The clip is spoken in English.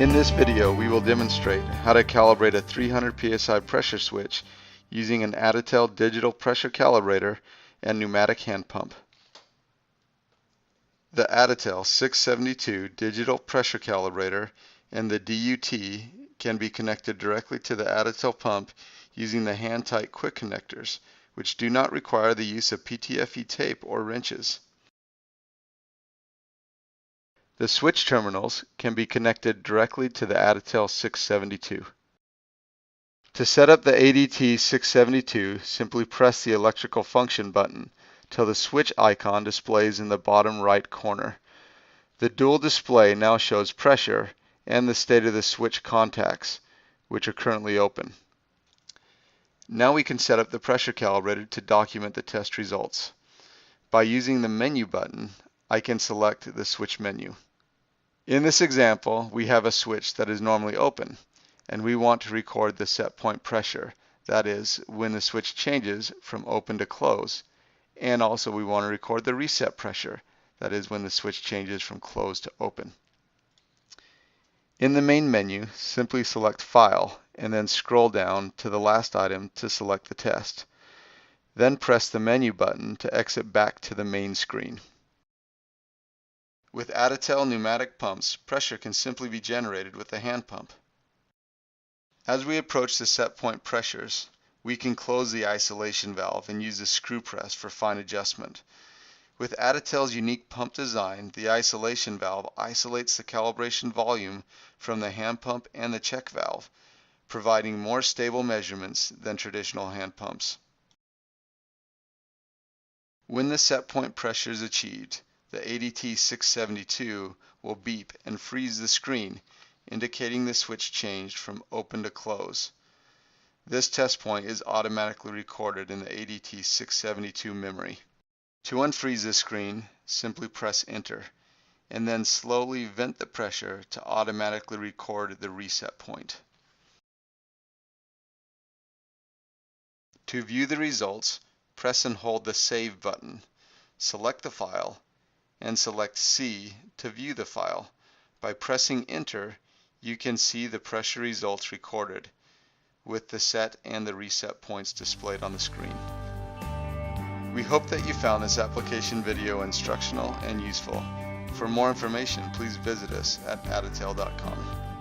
In this video, we will demonstrate how to calibrate a 300 psi pressure switch using an Additel digital pressure calibrator and pneumatic hand pump. The Additel 672 digital pressure calibrator and the DUT can be connected directly to the Additel pump using the hand-tight quick connectors, which do not require the use of PTFE tape or wrenches. The switch terminals can be connected directly to the Additel 672. To set up the ADT672, simply press the electrical function button till the switch icon displays in the bottom right corner. The dual display now shows pressure and the state of the switch contacts, which are currently open. Now we can set up the pressure calibrator to document the test results. By using the menu button, I can select the switch menu. In this example, we have a switch that is normally open, and we want to record the set point pressure, that is, when the switch changes from open to close, and also we want to record the reset pressure, that is, when the switch changes from closed to open. In the main menu, simply select File, and then scroll down to the last item to select the test. Then press the menu button to exit back to the main screen. With Additel pneumatic pumps, pressure can simply be generated with a hand pump. As we approach the set point pressures, we can close the isolation valve and use the screw press for fine adjustment. With Additel's unique pump design, the isolation valve isolates the calibration volume from the hand pump and the check valve, providing more stable measurements than traditional hand pumps. When the set point pressure is achieved, the ADT672 will beep and freeze the screen, indicating the switch changed from open to close. This test point is automatically recorded in the ADT672 memory. To unfreeze the screen, simply press Enter, and then slowly vent the pressure to automatically record the reset point. To view the results, press and hold the Save button. Select the file, and select C to view the file. By pressing Enter, you can see the pressure results recorded, with the set and the reset points displayed on the screen. We hope that you found this application video instructional and useful. For more information, please visit us at additel.com.